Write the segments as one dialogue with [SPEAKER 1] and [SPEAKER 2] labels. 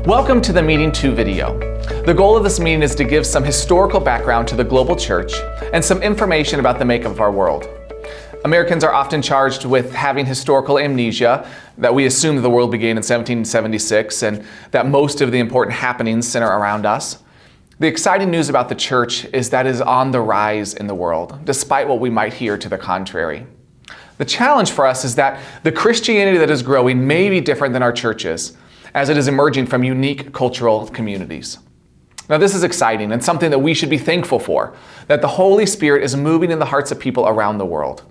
[SPEAKER 1] Welcome to the Meeting 2 video. The goal of this meeting is to give some historical background to the global church and some information about the makeup of our world. Americans are often charged with having historical amnesia, that we assume the world began in 1776 and that most of the important happenings center around us. The exciting news about the church is that it is on the rise in the world, despite what we might hear to the contrary. The challenge for us is that the Christianity that is growing may be different than our churches, as it is emerging from unique cultural communities. Now, this is exciting and something that we should be thankful for, that the Holy Spirit is moving in the hearts of people around the world.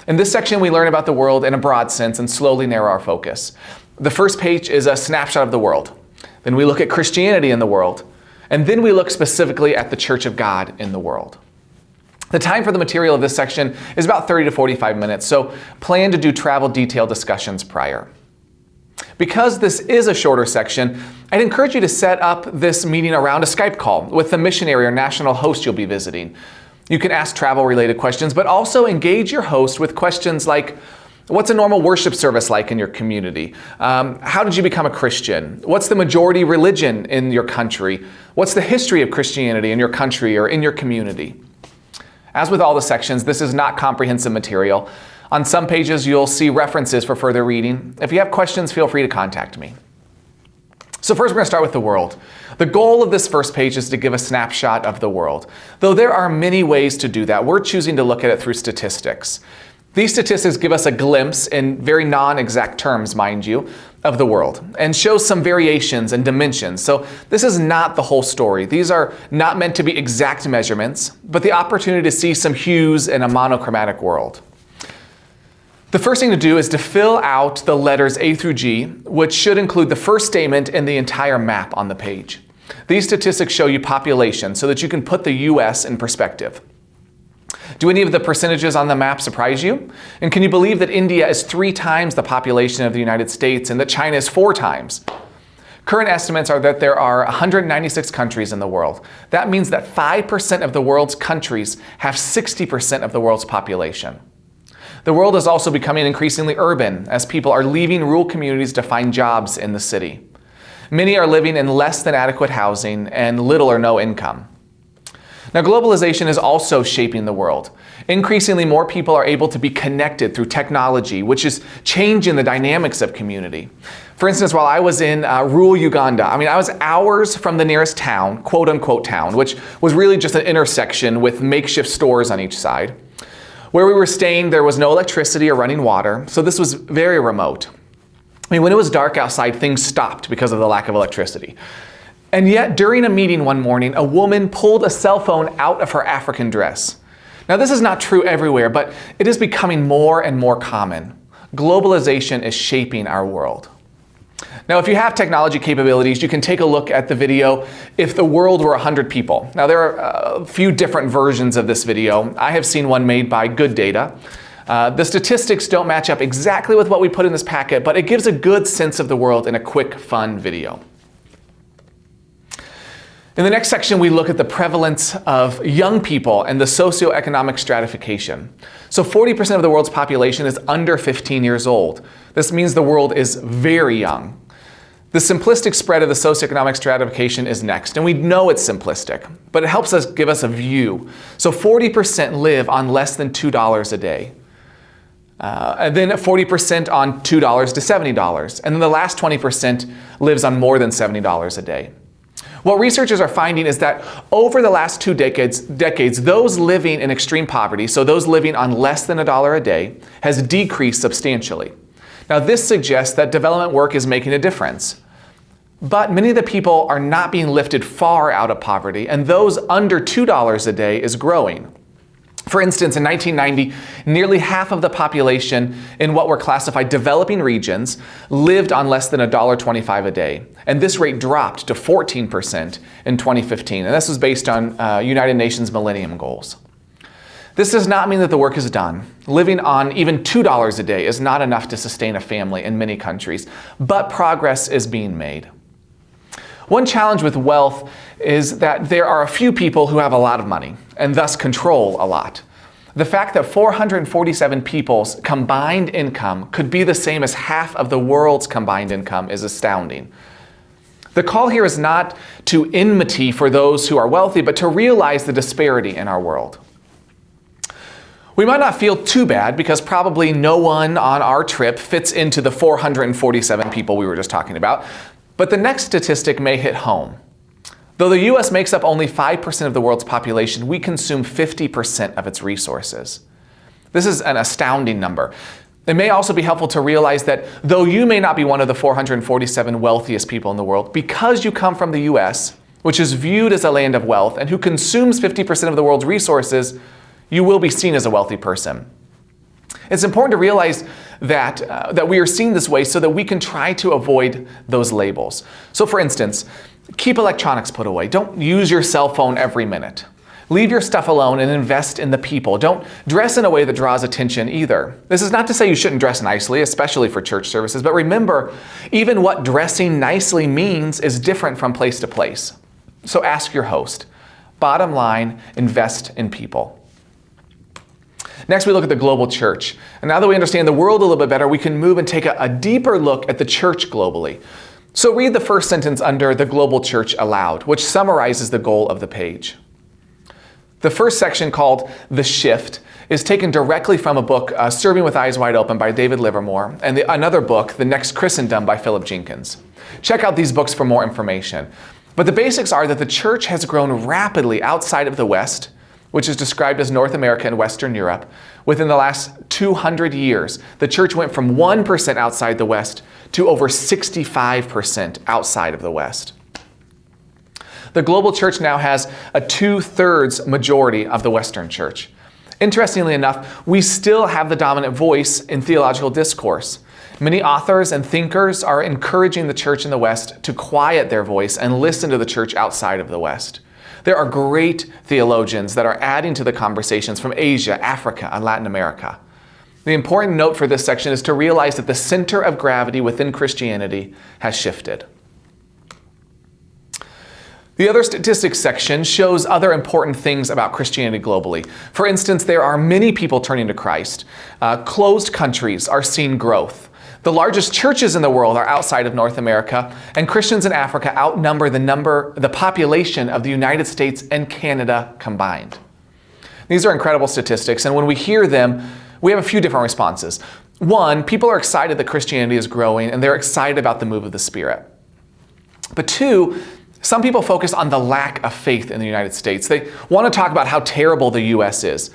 [SPEAKER 1] In this section, we learn about the world in a broad sense and slowly narrow our focus. The first page is a snapshot of the world. Then we look at Christianity in the world. And then we look specifically at the Church of God in the world. The time for the material of this section is about 30 to 45 minutes, so plan to do travel detail discussions prior. Because this is a shorter section, I'd encourage you to set up this meeting around a Skype call with the missionary or national host you'll be visiting. You can ask travel-related questions, but also engage your host with questions like, what's a normal worship service like in your community? How did you become a Christian? What's the majority religion in your country? What's the history of Christianity in your country or in your community? As with all the sections, this is not comprehensive material. On some pages, you'll see references for further reading. If you have questions, feel free to contact me. So first, we're going to start with the world. The goal of this first page is to give a snapshot of the world. Though there are many ways to do that, we're choosing to look at it through statistics. These statistics give us a glimpse, in very non-exact terms, mind you, of the world, and show some variations and dimensions. So this is not the whole story. These are not meant to be exact measurements, but the opportunity to see some hues in a monochromatic world. The first thing to do is to fill out the letters A through G, which should include the first statement and the entire map on the page. These statistics show you population so that you can put the US in perspective. Do any of the percentages on the map surprise you? And can you believe that India is 3 times the population of the United States and that China is 4 times? Current estimates are that there are 196 countries in the world. That means that 5% of the world's countries have 60% of the world's population. The world is also becoming increasingly urban as people are leaving rural communities to find jobs in the city. Many are living in less than adequate housing and little or no income. Now, globalization is also shaping the world. Increasingly more people are able to be connected through technology, which is changing the dynamics of community. For instance, while I was in rural Uganda, I was hours from the nearest town, quote unquote town, which was really just an intersection with makeshift stores on each side. Where we were staying, there was no electricity or running water, so this was very remote. When it was dark outside, things stopped because of the lack of electricity. And yet, during a meeting one morning, a woman pulled a cell phone out of her African dress. Now, this is not true everywhere, but it is becoming more and more common. Globalization is shaping our world. Now, if you have technology capabilities, you can take a look at the video, If the World Were 100 People. Now, there are a few different versions of this video. I have seen one made by Good Data. The statistics don't match up exactly with what we put in this packet, but it gives a good sense of the world in a quick, fun video. In the next section, we look at the prevalence of young people and the socioeconomic stratification. So 40% of the world's population is under 15 years old. This means the world is very young. The simplistic spread of the socioeconomic stratification is next, and we know it's simplistic, but it helps us give us a view. So 40% live on less than $2 a day. And then 40% on $2 to $70. And then the last 20% lives on more than $70 a day. What researchers are finding is that over the last 2 decades, those living in extreme poverty, so those living on less than $1 a day, has decreased substantially. Now, this suggests that development work is making a difference. But many of the people are not being lifted far out of poverty, and those under $2 a day is growing. For instance, in 1990, nearly half of the population in what were classified developing regions lived on less than $1.25 a day. And this rate dropped to 14% in 2015. And this was based on United Nations Millennium Goals. This does not mean that the work is done. Living on even $2 a day is not enough to sustain a family in many countries, but progress is being made. One challenge with wealth is that there are a few people who have a lot of money and thus control a lot. The fact that 447 people's combined income could be the same as half of the world's combined income is astounding. The call here is not to enmity for those who are wealthy, but to realize the disparity in our world. We might not feel too bad because probably no one on our trip fits into the 447 people we were just talking about, but the next statistic may hit home. Though the US makes up only 5% of the world's population, we consume 50% of its resources. This is an astounding number. It may also be helpful to realize that though you may not be one of the 447 wealthiest people in the world, because you come from the US, which is viewed as a land of wealth and who consumes 50% of the world's resources, you will be seen as a wealthy person. It's important to realize that we are seen this way so that we can try to avoid those labels. So for instance, keep electronics put away. Don't use your cell phone every minute. Leave your stuff alone and invest in the people. Don't dress in a way that draws attention either. This is not to say you shouldn't dress nicely, especially for church services, but remember, even what dressing nicely means is different from place to place. So ask your host. Bottom line, invest in people. Next, we look at the global church. And now that we understand the world a little bit better, we can move and take a deeper look at the church globally. So read the first sentence under the global church aloud, which summarizes the goal of the page. The first section, called The Shift, is taken directly from a book, Serving with Eyes Wide Open by David Livermore, and another book, The Next Christendom by Philip Jenkins. Check out these books for more information. But the basics are that the church has grown rapidly outside of the West, which is described as North America and Western Europe. Within the last 200 years, the church went from 1% outside the West to over 65% outside of the West. The global church now has a 2/3 majority of the Western church. Interestingly enough, we still have the dominant voice in theological discourse. Many authors and thinkers are encouraging the church in the West to quiet their voice and listen to the church outside of the West. There are great theologians that are adding to the conversations from Asia, Africa, and Latin America. The important note for this section is to realize that the center of gravity within Christianity has shifted. The other statistics section shows other important things about Christianity globally. For instance, there are many people turning to Christ. Closed countries are seeing growth. The largest churches in the world are outside of North America, and Christians in Africa outnumber the population of the United States and Canada combined. These are incredible statistics, and when we hear them, we have a few different responses. One, people are excited that Christianity is growing, and they're excited about the move of the Spirit. But two, some people focus on the lack of faith in the United States. They want to talk about how terrible the U.S. is.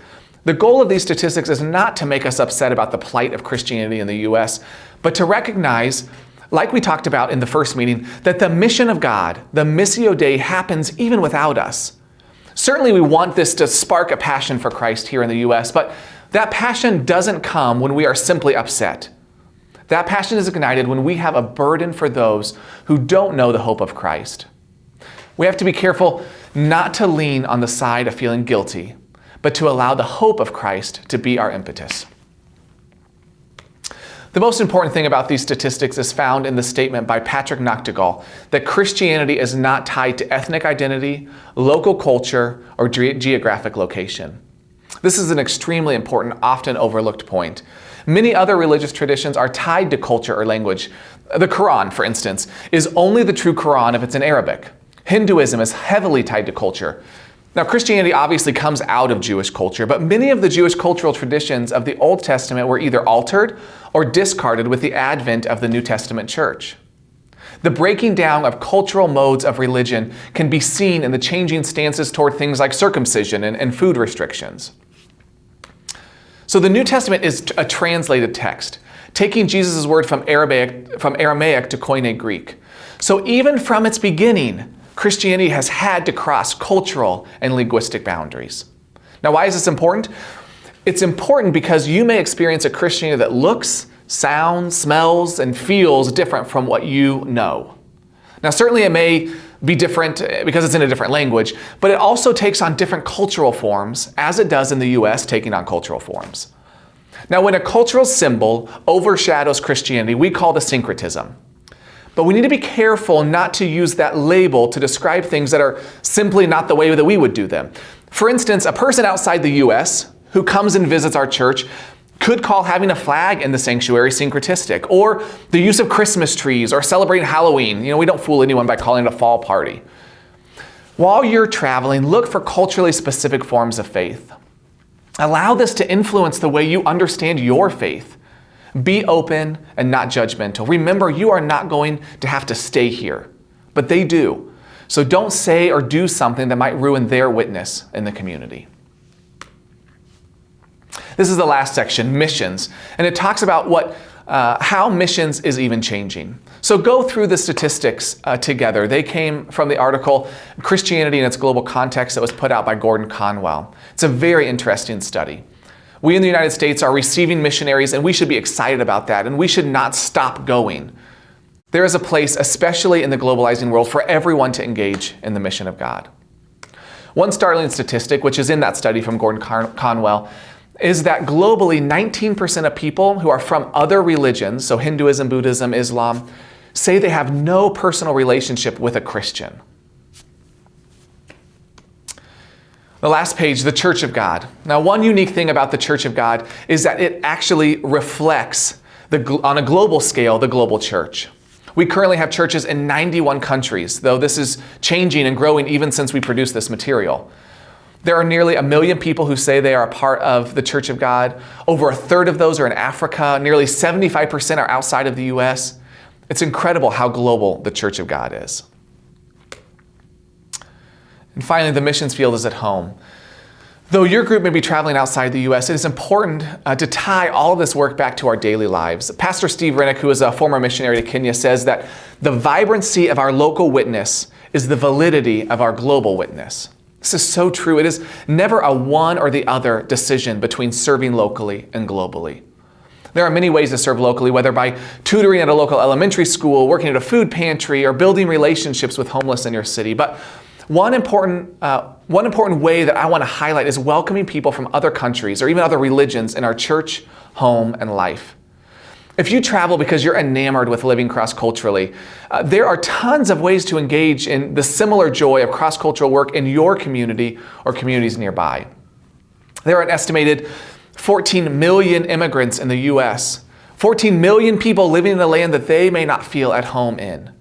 [SPEAKER 1] The goal of these statistics is not to make us upset about the plight of Christianity in the U.S., but to recognize, like we talked about in the first meeting, that the mission of God, the Missio Dei, happens even without us. Certainly we want this to spark a passion for Christ here in the U.S., but that passion doesn't come when we are simply upset. That passion is ignited when we have a burden for those who don't know the hope of Christ. We have to be careful not to lean on the side of feeling guilty, but to allow the hope of Christ to be our impetus. The most important thing about these statistics is found in the statement by Patrick Nachtigal that Christianity is not tied to ethnic identity, local culture, or geographic location. This is an extremely important, often overlooked point. Many other religious traditions are tied to culture or language. The Quran, for instance, is only the true Quran if it's in Arabic. Hinduism is heavily tied to culture. Now, Christianity obviously comes out of Jewish culture, but many of the Jewish cultural traditions of the Old Testament were either altered or discarded with the advent of the New Testament church. The breaking down of cultural modes of religion can be seen in the changing stances toward things like circumcision and food restrictions. So the New Testament is a translated text, taking Jesus' word from Aramaic to Koine Greek. So even from its beginning, Christianity has had to cross cultural and linguistic boundaries. Now, why is this important? It's important because you may experience a Christianity that looks, sounds, smells, and feels different from what you know. Now, certainly it may be different because it's in a different language, but it also takes on different cultural forms, as it does in the U.S. taking on cultural forms. Now, when a cultural symbol overshadows Christianity, we call it syncretism. But we need to be careful not to use that label to describe things that are simply not the way that we would do them. For instance, a person outside the U.S. who comes and visits our church could call having a flag in the sanctuary syncretistic, or the use of Christmas trees, or celebrating Halloween. We don't fool anyone by calling it a fall party. While you're traveling, look for culturally specific forms of faith. Allow this to influence the way you understand your faith. Be open and not judgmental. Remember, you are not going to have to stay here, but they do. So don't say or do something that might ruin their witness in the community. This is the last section, missions, and it talks about how missions is even changing. So go through the statistics together. They came from the article Christianity in its Global Context that was put out by Gordon Conwell. It's a very interesting study. We in the United States are receiving missionaries, and we should be excited about that, and we should not stop going. There is a place, especially in the globalizing world, for everyone to engage in the mission of God. One startling statistic, which is in that study from Gordon Conwell, is that globally 19% of people who are from other religions, so Hinduism, Buddhism, Islam, say they have no personal relationship with a Christian. The last page, the Church of God. Now, one unique thing about the Church of God is that it actually reflects, on a global scale, the global church. We currently have churches in 91 countries, though this is changing and growing even since we produced this material. There are nearly 1 million people who say they are a part of the Church of God. Over a third of those are in Africa. Nearly 75% are outside of the U.S. It's incredible how global the Church of God is. And finally, the missions field is at home. Though your group may be traveling outside the U.S., it is important to tie all of this work back to our daily lives. Pastor Steve Rennick, who is a former missionary to Kenya, says that the vibrancy of our local witness is the validity of our global witness. This is so true. It is never a one or the other decision between serving locally and globally. There are many ways to serve locally, whether by tutoring at a local elementary school, working at a food pantry, or building relationships with homeless in your city. But one important way that I want to highlight is welcoming people from other countries or even other religions in our church, home, and life. If you travel because you're enamored with living cross-culturally, there are tons of ways to engage in the similar joy of cross-cultural work in your community or communities nearby. There are an estimated 14 million immigrants in the U.S., 14 million people living in a land that they may not feel at home in.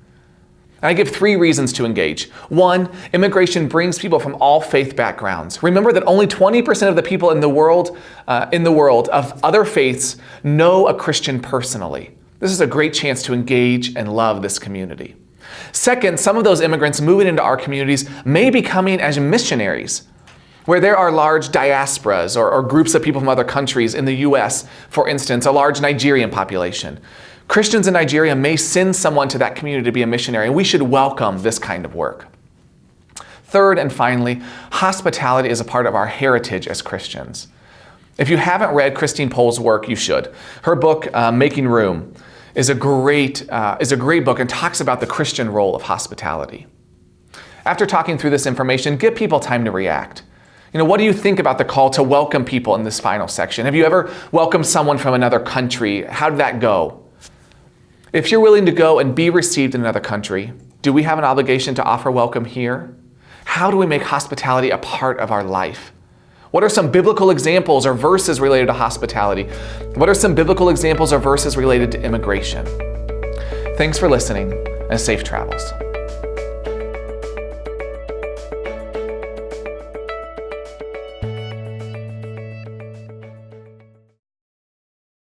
[SPEAKER 1] And I give 3 reasons to engage. 1, immigration brings people from all faith backgrounds. Remember that only 20% of the people in the world of other faiths know a Christian personally. This is a great chance to engage and love this community. 2nd, some of those immigrants moving into our communities may be coming as missionaries, where there are large diasporas or groups of people from other countries in the U.S., for instance, a large Nigerian population. Christians in Nigeria may send someone to that community to be a missionary, and we should welcome this kind of work. 3rd, and finally, hospitality is a part of our heritage as Christians. If you haven't read Christine Pohl's work, you should. Her book, Making Room, is a great book and talks about the Christian role of hospitality. After talking through this information, give people time to react. What do you think about the call to welcome people in this final section? Have you ever welcomed someone from another country? How did that go? If you're willing to go and be received in another country, do we have an obligation to offer welcome here? How do we make hospitality a part of our life? What are some biblical examples or verses related to hospitality? What are some biblical examples or verses related to immigration? Thanks for listening, and safe travels.